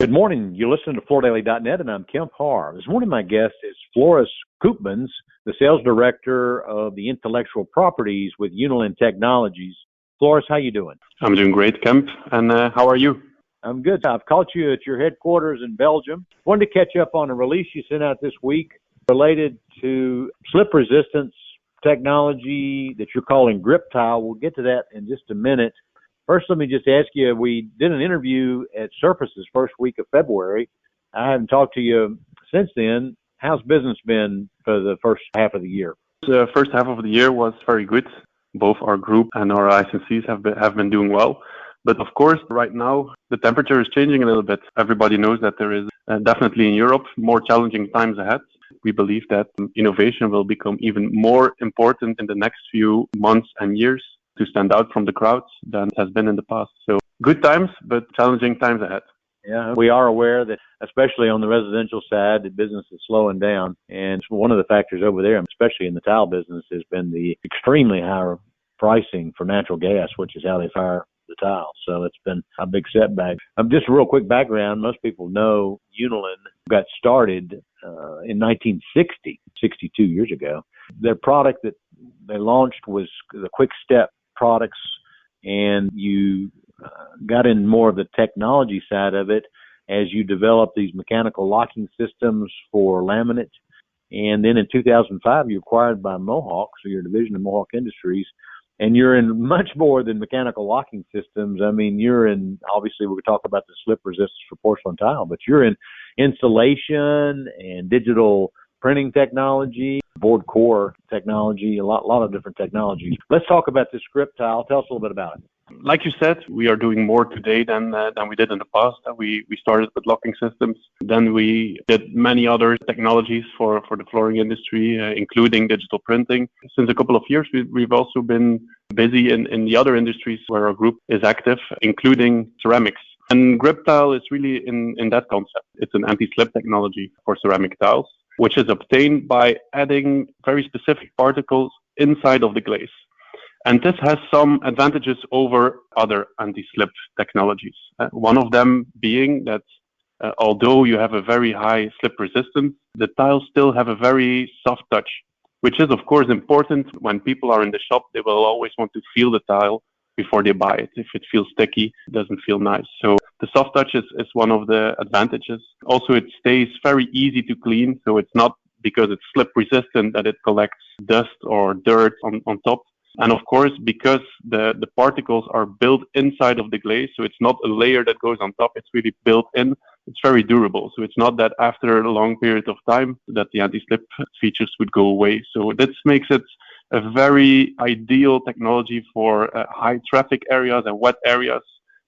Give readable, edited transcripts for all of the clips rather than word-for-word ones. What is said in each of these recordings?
Good morning. You're listening to FloorDaily.net, and I'm Kemp Harr. This morning, my guest is Floris Koopmans, the sales director of the intellectual properties with Unilin Technologies. Floris, how you doing? I'm doing great, Kemp. And how are you? I'm good. I've caught you at your headquarters in Belgium. Wanted to catch up on a release you sent out this week related to slip resistance technology that you're calling GripTile. We'll get to that in just a minute. First, let me just ask you, we did an interview at Surface's first week of February. I haven't talked to you since then. How's business been for the first half of the year? The first half of the year was very good. Both our group and our licensees have been doing well. But of course, right now, the temperature is changing a little bit. Everybody knows that there is definitely in Europe more challenging times ahead. We believe that innovation will become even more important in the next few months and years to stand out from the crowds than it has been in the past. So good times, but challenging times ahead. Yeah, we are aware that, especially on the residential side, that business is slowing down. And one of the factors over there, especially in the tile business, has been the extremely high pricing for natural gas, which is how they fire the tile. So it's been a big setback. Just a real quick background. Most people know Unilin got started in 1960, 62 years ago. Their product that they launched was the Quick Step products, and you got in more of the technology side of it as you develop these mechanical locking systems for laminate. And then in 2005, you were acquired by Mohawk, so you're a division of Mohawk Industries, and you're in much more than mechanical locking systems. I mean, you're in, obviously, we could talk about the slip resistance for porcelain tile, but you're in insulation and digital printing technology, board core technology, a lot of different technologies. Let's talk about this GripTile. Tell us a little bit about it. Like you said, we are doing more today than we did in the past. We started with locking systems. Then we did many other technologies for the flooring industry, including digital printing. Since a couple of years, we've also been busy in the other industries where our group is active, including ceramics. And GripTile is really in that concept. It's an anti-slip technology for ceramic tiles, which is obtained by adding very specific particles inside of the glaze. And this has some advantages over other anti-slip technologies. One of them being that although you have a very high slip resistance, the tiles still have a very soft touch, which is of course important. When people are in the shop, they will always want to feel the tile before they buy it. If it feels sticky, it doesn't feel nice. So the soft touch is one of the advantages. Also, it stays very easy to clean. So it's not because it's slip resistant that it collects dust or dirt on top. And of course, because the particles are built inside of the glaze, so it's not a layer that goes on top, it's really built in, it's very durable. So it's not that after a long period of time that the anti-slip features would go away. So this makes it a very ideal technology for high traffic areas and wet areas,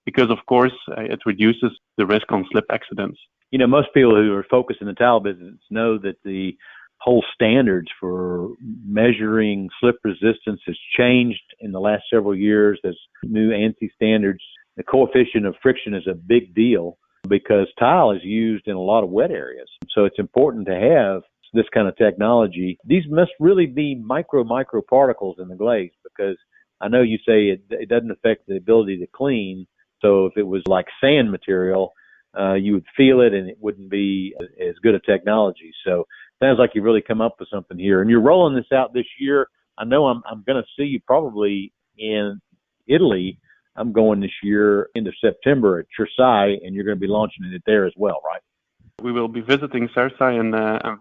because of course it reduces the risk on slip accidents. You know, most people who are focused in the tile business know that the whole standards for measuring slip resistance has changed in the last several years. There's new ANSI standards. The coefficient of friction is a big deal because tile is used in a lot of wet areas. So it's important to have this kind of technology. These must really be micro particles in the glaze, because I know you say it doesn't affect the ability to clean. So if it was like sand material, you would feel it and it wouldn't be as good a technology. So sounds like you really come up with something here, and you're rolling this out this year. I know I'm going to see you probably in Italy. I'm going this year into September at Cersei, and you're going to be launching it there as well, right? We will be visiting Cersei and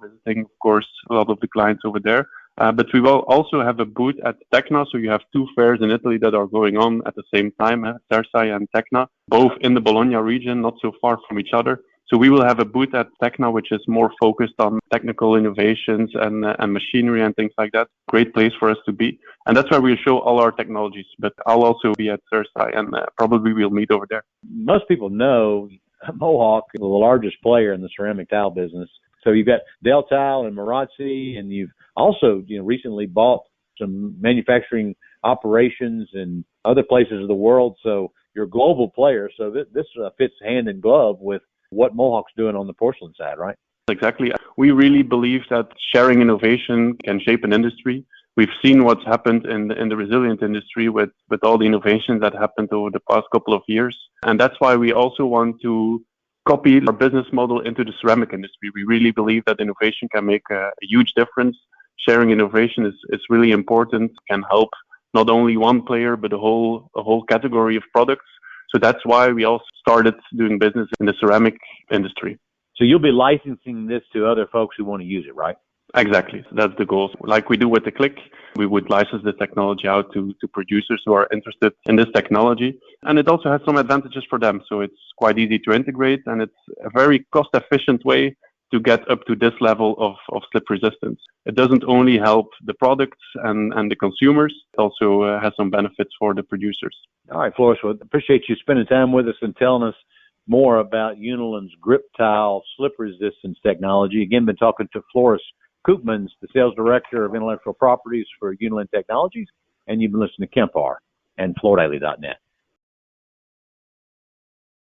visiting, of course, a lot of the clients over there. But we will also have a booth at Tecna. So you have two fairs in Italy that are going on at the same time, Cersei and Tecna, both in the Bologna region, not so far from each other. So we will have a booth at Tecna, which is more focused on technical innovations and machinery and things like that. Great place for us to be. And that's where we'll show all our technologies. But I'll also be at Cersei, and probably we'll meet over there. Most people know Mohawk is the largest player in the ceramic tile business. So you've got Del Tile and Marazzi, and you've also recently bought some manufacturing operations in other places of the world. So you're a global player. So this fits hand in glove with what Mohawk's doing on the porcelain side, right? Exactly. We really believe that sharing innovation can shape an industry. We've seen what's happened in the resilient industry with all the innovations that happened over the past couple of years. And that's why we also want to copy our business model into the ceramic industry. We really believe that innovation can make a huge difference. Sharing innovation is really important, can help not only one player, but a whole category of products. So that's why we also started doing business in the ceramic industry. So you'll be licensing this to other folks who want to use it, right? Exactly. That's the goal. Like we do with the Click, we would license the technology out to producers who are interested in this technology. And it also has some advantages for them. So it's quite easy to integrate, and it's a very cost-efficient way to get up to this level of slip resistance. It doesn't only help the products and the consumers, it also has some benefits for the producers. All right, Floris, well, appreciate you spending time with us and telling us more about Unilin's GripTile slip resistance technology. Again, been talking to Floris Koopmans, the Sales Director of Intellectual Properties for Unilin Technologies, and you've been listening to Kemp Harr and FloorDaily.net.